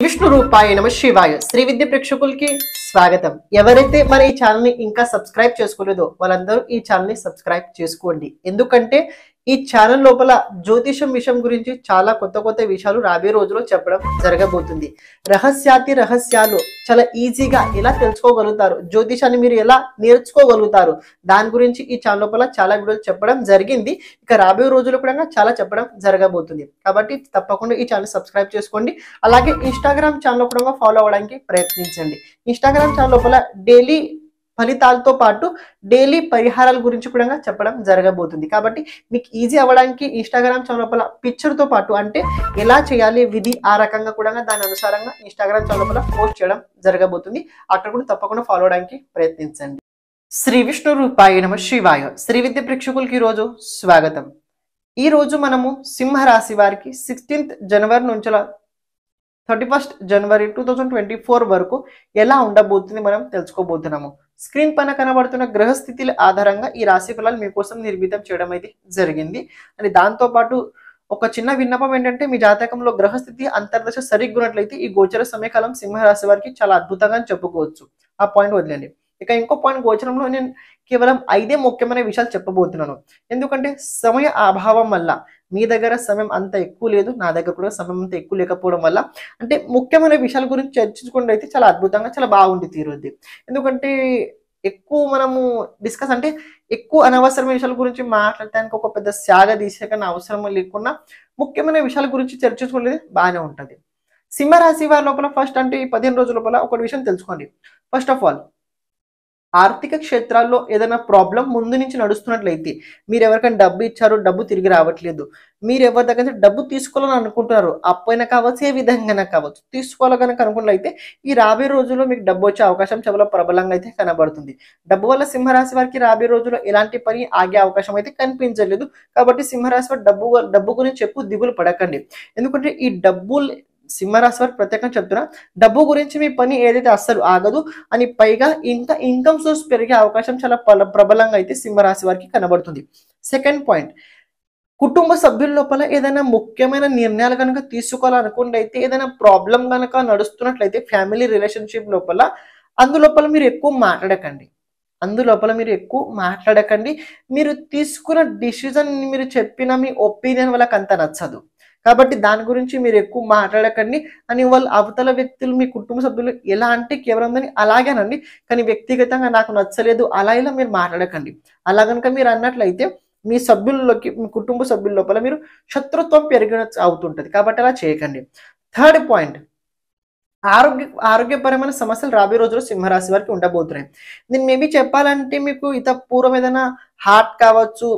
విష్ణు రూపాయ నమ శివాయ శ్రీ విద్య ప్రేక్షకులకి స్వాగతం. ఎవరైతే మన ఈ ఛానల్ ని ఇంకా సబ్స్క్రైబ్ చేసుకోలేదో వాళ్ళందరూ ఈ ఛానల్ ని సబ్స్క్రైబ్ చేసుకోండి. ఎందుకంటే ఈ ఛానల్ లోపల జ్యోతిషం విషయం గురించి చాలా కొత్త కొత్త విషయాలు రాబోయే రోజుల్లో చెప్పడం జరగబోతుంది. రహస్యాలు చాలా ఈజీగా ఎలా తెలుసుకోగలుగుతారు, జ్యోతిషాన్ని మీరు ఎలా నేర్చుకోగలుగుతారు, దాని గురించి ఈ ఛానల్ లోపల చాలా వీడియోలు చెప్పడం జరిగింది. ఇక రాబోయే రోజుల్లో కూడా చాలా చెప్పడం జరగబోతుంది. కాబట్టి తప్పకుండా ఈ ఛానల్ సబ్స్క్రైబ్ చేసుకోండి. అలాగే ఇన్స్టాగ్రామ్ ఛానల్ కూడా ఫాలో అవ్వడానికి ప్రయత్నించండి. ఇన్స్టాగ్రామ్ ఛానల్ లోపల డైలీ ఫలితాలతో పాటు డైలీ పరిహారాల గురించి కూడా చెప్పడం జరగబోతుంది. కాబట్టి మీకు ఈజీ అవ్వడానికి ఇన్స్టాగ్రామ్ ఛానల్ లోపల పిక్చర్తో పాటు అంటే ఎలా చేయాలి విధి ఆ రకంగా కూడా దాని అనుసారంగా ఇన్స్టాగ్రామ్ ఛానల్ లోపల పోస్ట్ చేయడం జరగబోతుంది. అక్కడ కూడా తప్పకుండా ఫాలో అవడానికి ప్రయత్నించండి. శ్రీ విష్ణు రూపాయ నమ శివాయ శ్రీ విద్య ప్రేక్షకులకి ఈరోజు స్వాగతం. ఈ రోజు మనము సింహరాశి వారికి 16th జనవరి నుంచి 31st జనవరి 2024 వరకు ఎలా ఉండబోతుంది మనం తెలుసుకోబోతున్నాము. స్క్రీన్ పైన కనబడుతున్న గ్రహస్థితుల ఆధారంగా ఈ రాశి ఫలాలు మీకోసం నిర్మితం చేయడం అయితే జరిగింది. అని దాంతో పాటు ఒక చిన్న విన్నపం ఏంటంటే మీ జాతకంలో గ్రహస్థితి అంతర్దశ సరిగ్గా ఉన్నట్లయితే ఈ గోచర సమయకాలం సింహరాశి వారికి చాలా అద్భుతంగా చెప్పుకోవచ్చు. ఆ పాయింట్ వదిలేండి. ఇక ఇంకో పాయింట్, గోచరంలో నేను కేవలం 5 ముఖ్యమైన విషయాలు చెప్పబోతున్నాను. ఎందుకంటే సమయ అభావం వల్ల మీ దగ్గర సమయం అంత ఎక్కువ లేదు, నా దగ్గర కూడా సమయం అంత ఎక్కువ లేకపోవడం వల్ల అంటే ముఖ్యమైన విషయాల గురించి చర్చించుకుంటే అయితే చాలా అద్భుతంగా చాలా బాగుంది తీరుద్ది. ఎందుకంటే ఎక్కువ మనము డిస్కస్ అంటే ఎక్కువ అనవసరమైన విషయాల గురించి మాట్లాడటానికి ఒక పెద్ద శాగ తీసే కన్నా అవసరం లేకుండా ముఖ్యమైన విషయాల గురించి చర్చించుకునేది బాగానే ఉంటుంది. సింహరాశి వారి లోపల ఫస్ట్ అంటే ఈ 15 రోజుల లోపల ఒక విషయం తెలుసుకోండి. ఫస్ట్ ఆఫ్ ఆల్, ఆర్థిక క్షేత్రాల్లో ఏదైనా ప్రాబ్లం ముందు నుంచి నడుస్తున్నట్లయితే, మీరు ఎవరికైనా డబ్బు ఇచ్చారు, డబ్బు తిరిగి రావట్లేదు, మీరు ఎవరి దగ్గర డబ్బు తీసుకోవాలని అనుకుంటున్నారు, అప్పైనా కావచ్చు ఏ విధంగా కావచ్చు తీసుకోవాలి కనుక అనుకున్నట్లయితే ఈ రాబోయే రోజుల్లో మీకు డబ్బు వచ్చే అవకాశం చాలా ప్రబలంగా అయితే కనబడుతుంది. డబ్బు వల్ల సింహరాశి వారికి రాబోయే రోజుల్లో ఎలాంటి పని ఆగే అవకాశం అయితే కనిపించలేదు. కాబట్టి సింహరాశి వారి డబ్బు గురించి ఎక్కువ దిగులు పడకండి. ఎందుకంటే ఈ సింహరాశి వారికి ప్రత్యేకంగా చెప్తున్నా, డబ్బు గురించి మీ పని ఏదైతే అస్సలు ఆగదు అని, పైగా ఇంకా ఇన్కమ్ సోర్స్ పెరిగే అవకాశం చాలా ప్రబలంగా అయితే సింహరాశి వారికి కనబడుతుంది. సెకండ్ పాయింట్, కుటుంబ సభ్యుల లోపల ఏదైనా ముఖ్యమైన నిర్ణయాలు కనుక తీసుకోవాలనుకుంటే అయితే ఏదైనా ప్రాబ్లం కనుక నడుస్తున్నట్లయితే ఫ్యామిలీ రిలేషన్షిప్ లోపల అందులోపల మీరు ఎక్కువ మాట్లాడకండి. మీరు తీసుకున్న డిసిజన్, మీరు చెప్పిన మీ ఒపీనియన్ వాళ్ళకి అంత నచ్చదు. కాబట్టి దాని గురించి మీరు ఎక్కువ మాట్లాడకండి. అని వాళ్ళు అవతల వ్యక్తులు మీ కుటుంబ సభ్యులు ఎలా అంటే కేవలం దాన్ని అలాగేనండి, కానీ వ్యక్తిగతంగా నాకు నచ్చలేదు అలా ఇలా మీరు మాట్లాడకండి. అలా కనుక మీరు అన్నట్లయితే మీ కుటుంబ సభ్యుల లోపల మీరు శత్రుత్వం పెరిగిన అవుతుంటది. కాబట్టి అలా చేయకండి. థర్డ్ పాయింట్, ఆరోగ్యపరమైన సమస్యలు రాబోయే రోజుల్లో సింహరాశి వారికి ఉండబోతున్నాయి. నేను మేబీ చెప్పాలంటే మీకు పూర్వం ఏదైనా హార్ట్ కావచ్చు,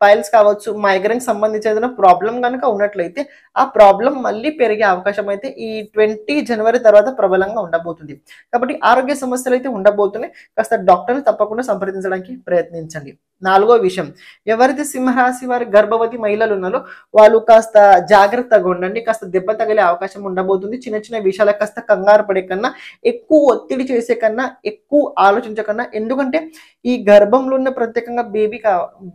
పైల్స్ కావచ్చు, మైగ్రేన్ సంబంధించి ఏదైనా ప్రాబ్లం కనుక ఉన్నట్లయితే ఆ ప్రాబ్లం మళ్ళీ పెరిగే అవకాశం అయితే ఈ 20 జనవరి తర్వాత ప్రబలంగా ఉండబోతుంది. కాబట్టి ఆరోగ్య సమస్యలు అయితే ఉండబోతున్నాయి. కాస్త డాక్టర్ని తప్పకుండా సంప్రదించడానికి ప్రయత్నించండి. 4వ విషయం, ఎవరైతే సింహరాశి వారి గర్భవతి మహిళలు ఉన్నారో వాళ్ళు కాస్త జాగ్రత్తగా ఉండండి. కాస్త దెబ్బ తగిలే అవకాశం ఉండబోతుంది. చిన్న చిన్న విషయాలకు కాస్త కంగారు పడే కన్నా, ఎక్కువ ఒత్తిడి చేసే కన్నా, ఎక్కువ ఆలోచించకన్నా, ఎందుకంటే ఈ గర్భంలో ఉన్న ప్రత్యేకంగా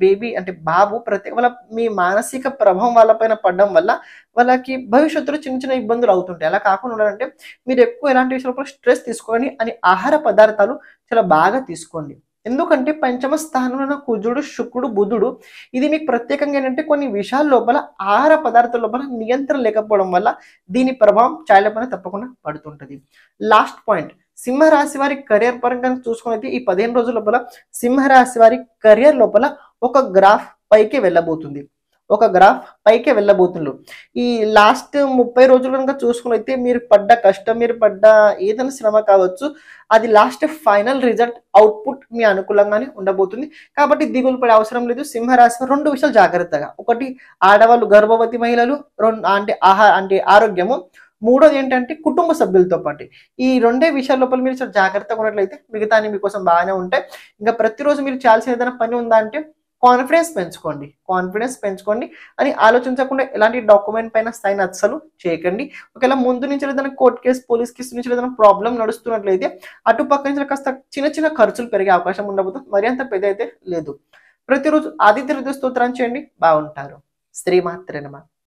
బేబీ అంటే బాబు వాళ్ళ మీ మానసిక ప్రభావం వాళ్ళపైన పడడం వల్ల వాళ్ళకి భవిష్యత్తులో చిన్న చిన్న ఇబ్బందులు అవుతుంటాయి. అలా కాకుండా ఉండాలంటే మీరు ఎక్కువ ఎలాంటి విషయాలపై స్ట్రెస్ తీసుకోండి అని ఆహార పదార్థాలు చాలా బాగా తీసుకోండి. ఎందుకంటే పంచమ స్థానంలో కుజుడు, శుక్రుడు, బుధుడు, ఇది మీకు ప్రత్యేకంగా ఏంటంటే కొన్ని విషయాల లోపల ఆహార పదార్థాల లోపల నియంత్రణ లేకపోవడం వల్ల దీని ప్రభావం చాలా పైన తప్పకుండా పడుతుంటది. లాస్ట్ పాయింట్, సింహరాశి వారి కెరియర్ పరంగా చూసుకున్నైతే ఈ 15 రోజుల లోపల సింహరాశి వారి కెరియర్ లోపల ఒక గ్రాఫ్ పైకి వెళ్ళబోతుంది. ఈ లాస్ట్ 30 రోజులు కనుక చూసుకున్నైతే మీరు పడ్డ కష్టం, మీరు పడ్డ ఏదైనా శ్రమ కావచ్చు, అది లాస్ట్ ఫైనల్ రిజల్ట్ అవుట్పుట్ మీ అనుకూలంగానే ఉండబోతుంది. కాబట్టి దిగులు పడే అవసరం లేదు. సింహరాశి 2 విషయాలు జాగ్రత్తగా, ఒకటి ఆడవాళ్ళు గర్భవతి మహిళలు, అంటే ఆరోగ్యము, మూడోది ఏంటంటే కుటుంబ సభ్యులతో పాటు ఈ 2 విషయాల లోపల మీరు చాలా జాగ్రత్తగా ఉన్నట్లయితే మిగతా మీకోసం బాగానే ఉంటాయి. ఇంకా ప్రతిరోజు మీరు చేయాల్సిన ఏదైనా పని ఉందా అంటే కాన్ఫిడెన్స్ పెంచుకోండి అని ఆలోచించకుండా ఎలాంటి డాక్యుమెంట్ పైన సైన్ అస్సలు చేయకండి. ఒకవేళ ముందు నుంచి ఏదైనా కోర్టు కేసు, పోలీస్ కేసు నుంచి ఏదైనా ప్రాబ్లం నడుస్తున్నట్లయితే అటుపక్క నుంచి కాస్త చిన్న చిన్న ఖర్చులు పెరిగే అవకాశం ఉండబోతుంది. మరి అంత పెద్ద అయితే లేదు. ప్రతిరోజు ఆదిత్య హృదయ స్తోత్రాన్ని చేయండి, బాగుంటారు. శ్రీమాత్రే నమః.